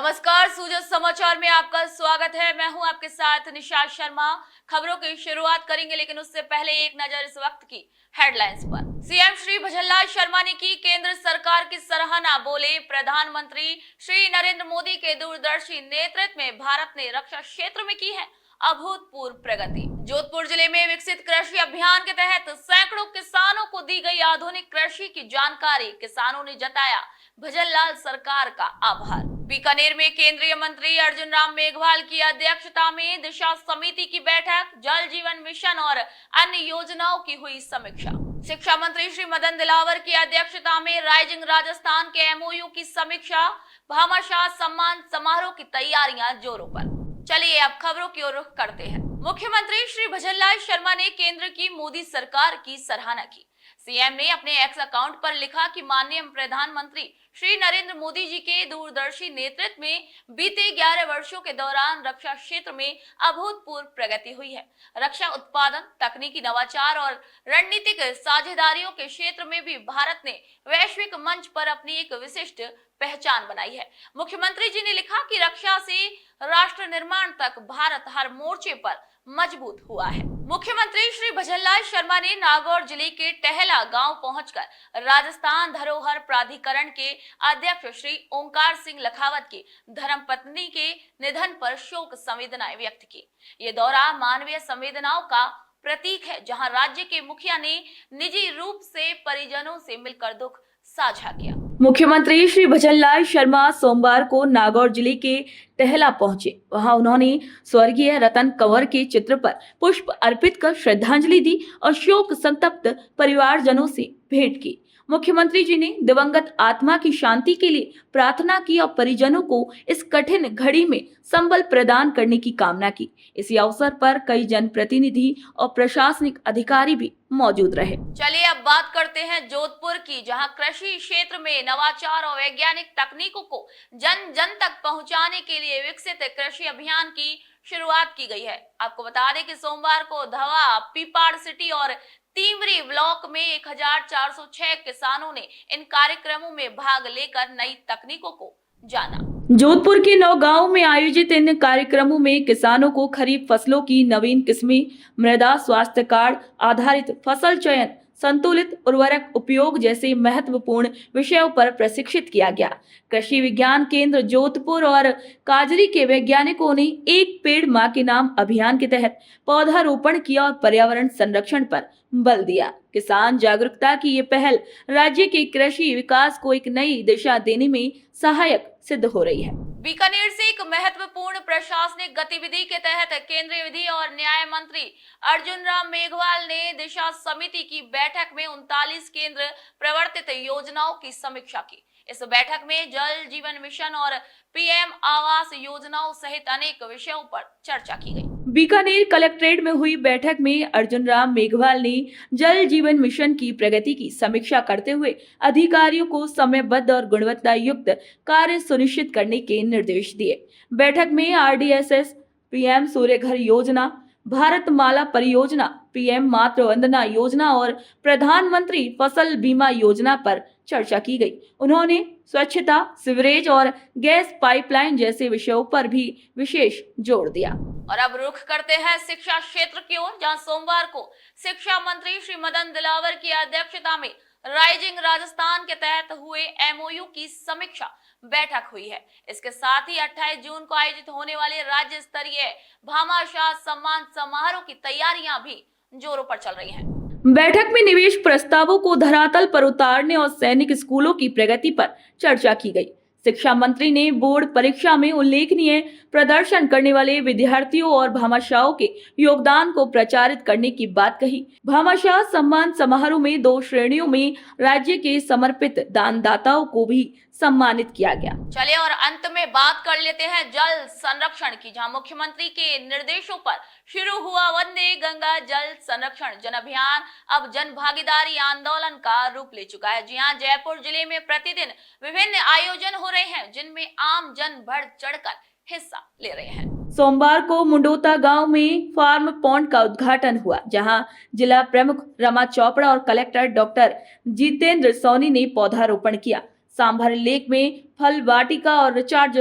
नमस्कार, सूजत समाचार में आपका स्वागत है। मैं हूं आपके साथ निशा शर्मा। खबरों की शुरुआत करेंगे, लेकिन उससे पहले एक नजर इस वक्त की हेडलाइंस पर। सीएम श्री भजनलाल शर्मा ने की केंद्र सरकार की सराहना। बोले, प्रधानमंत्री श्री नरेंद्र मोदी के दूरदर्शी नेतृत्व में भारत ने रक्षा क्षेत्र में की है अभूतपूर्व प्रगति। जोधपुर जिले में विकसित कृषि अभियान के तहत सैकड़ों किसानों को दी गई आधुनिक कृषि की जानकारी। किसानों ने जताया भजनलाल सरकार का आभार। बीकानेर में केंद्रीय मंत्री अर्जुन राम मेघवाल की अध्यक्षता में दिशा समिति की बैठक। जल जीवन मिशन और अन्य योजनाओं की हुई समीक्षा। शिक्षा मंत्री श्री मदन दिलावर की अध्यक्षता में राइजिंग राजस्थान के एमओयू की समीक्षा। भामाशाह सम्मान समारोह की तैयारियां जोरों पर। चलिए अब खबरों की ओर रुख करते हैं। मुख्यमंत्री श्री भजनलाल शर्मा ने केंद्र की मोदी सरकार की सराहना की। सीएम ने अपने एक्स अकाउंट पर लिखा कि माननीय प्रधानमंत्री श्री नरेंद्र मोदी जी के दूरदर्शी नेतृत्व में बीते 11 वर्षों के दौरान रक्षा क्षेत्र में अभूतपूर्व प्रगति हुई है। रक्षा उत्पादन, तकनीकी नवाचार और रणनीतिक साझेदारियों के क्षेत्र में भी भारत ने वैश्विक मंच पर अपनी एक विशिष्ट पहचान बनाई है। मुख्यमंत्री जी ने लिखा कि रक्षा से राष्ट्र निर्माण तक भारत हर मोर्चे पर मजबूत हुआ है। मुख्यमंत्री श्री भजनलाल शर्मा ने नागौर जिले के टहला गांव पहुंचकर राजस्थान धरोहर प्राधिकरण के अध्यक्ष श्री ओंकार सिंह लखावत की धर्मपत्नी के निधन पर शोक संवेदनाएं व्यक्त की। ये दौरा मानवीय संवेदनाओं का प्रतीक है, जहां राज्य के मुखिया ने निजी रूप से परिजनों से मिलकर दुख साझा किया। मुख्यमंत्री श्री भजनलाल शर्मा सोमवार को नागौर जिले के टहला पहुंचे। वहां उन्होंने स्वर्गीय रतन कंवर के चित्र पर पुष्प अर्पित कर श्रद्धांजलि दी और शोक संतप्त परिवारजनों से भेंट की। मुख्यमंत्री जी ने दिवंगत आत्मा की शांति के लिए प्रार्थना की और परिजनों को इस कठिन घड़ी में संबल प्रदान करने की कामना की। इसी अवसर पर कई जनप्रतिनिधि और प्रशासनिक अधिकारी भी मौजूद रहे। चलिए अब बात करते हैं जोधपुर की, जहां कृषि क्षेत्र में नवाचार और वैज्ञानिक तकनीकों को जन जन तक पहुंचाने के लिए विकसित कृषि अभियान की शुरुआत की गई है। आपको बता दें कि सोमवार को धवा, पीपाड़ सिटी और तीवरी ब्लॉक में 1406 किसानों ने इन कार्यक्रमों में भाग लेकर नई तकनीकों को जाना। जोधपुर के 9 गांवों में आयोजित इन कार्यक्रमों में किसानों को खरीफ फसलों की नवीन किस्में, मृदा स्वास्थ्य कार्ड आधारित फसल चयन, संतुलित उर्वरक उपयोग जैसे महत्वपूर्ण विषयों पर प्रशिक्षित किया गया। कृषि विज्ञान केंद्र जोधपुर और काजरी के वैज्ञानिकों ने एक पेड़ मां के नाम अभियान के तहत पौधारोपण किया और पर्यावरण संरक्षण पर बल दिया। किसान जागरूकता की ये पहल राज्य के कृषि विकास को एक नई दिशा देने में सहायक सिद्ध हो रही है। बीकानेर से एक महत्वपूर्ण प्रशासनिक गतिविधि के तहत केंद्रीय विधि और न्याय मंत्री अर्जुन राम मेघवाल ने दिशा समिति की बैठक में 39 केंद्र प्रवर्तित योजनाओं की समीक्षा की। इस बैठक में जल जीवन मिशन और पीएम आवास योजनाओं सहित अनेक विषयों पर चर्चा की गई। बीकानेर कलेक्ट्रेट में हुई बैठक में अर्जुन राम मेघवाल ने जल जीवन मिशन की प्रगति की समीक्षा करते हुए अधिकारियों को समयबद्ध और गुणवत्ता युक्त कार्य सुनिश्चित करने के निर्देश दिए। बैठक में आरडीएसएस, पीएम सूर्य घर योजना, भारत माला परियोजना, पीएम मातृ वंदना योजना और प्रधानमंत्री फसल बीमा योजना पर चर्चा की गई। उन्होंने स्वच्छता, सीवरेज और गैस पाइपलाइन जैसे विषयों पर भी विशेष जोर दिया। और अब रुख करते हैं शिक्षा क्षेत्र की ओर, जहां सोमवार को शिक्षा मंत्री श्री मदन दिलावर की अध्यक्षता में राइजिंग राजस्थान के तहत हुए एमओयू की समीक्षा बैठक हुई है। इसके साथ ही 28 जून को आयोजित होने वाले राज्य स्तरीय भामाशाह सम्मान समारोह की तैयारियां भी जोरों पर चल रही हैं। बैठक में निवेश प्रस्तावों को धरातल पर उतारने और सैनिक स्कूलों की प्रगति पर चर्चा की गई। शिक्षा मंत्री ने बोर्ड परीक्षा में उल्लेखनीय प्रदर्शन करने वाले विद्यार्थियों और भामाशाहों के योगदान को प्रचारित करने की बात कही। भामाशाह सम्मान समारोह में 2 श्रेणियों में राज्य के समर्पित दानदाताओं को भी सम्मानित किया गया। चलिए और अंत में बात कर लेते हैं जल संरक्षण की, जहां मुख्यमंत्री के निर्देशों पर शुरू हुआ वंदे गंगा जल संरक्षण जन अभियान अब जन भागीदारी आंदोलन का रूप ले चुका है। जी हां, जयपुर जिले में प्रतिदिन विभिन्न आयोजन हो रहे हैं, जिनमें आम जन बढ़ चढ़कर हिस्सा ले रहे हैं। सोमवार को मुंडोता गांव में फार्म पॉन्ड का उद्घाटन हुआ, जहां जिला प्रमुख रमा चोपड़ा और कलेक्टर डॉक्टर जितेंद्र सोनी ने पौधारोपण किया। सांभर लेक में फल वाटिका और रिचार्ज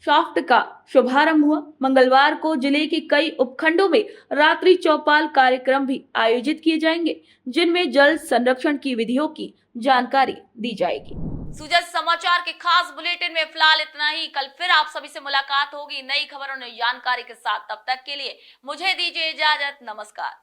शाफ्ट का शुभारंभ हुआ। मंगलवार को जिले के कई उपखंडों में रात्रि चौपाल कार्यक्रम भी आयोजित किए जाएंगे, जिनमें जल संरक्षण की विधियों की जानकारी दी जाएगी। सुजस समाचार के खास बुलेटिन में फिलहाल इतना ही। कल फिर आप सभी से मुलाकात होगी नई खबरों, नई जानकारी के साथ। तब तक के लिए मुझे दीजिए इजाजत। नमस्कार।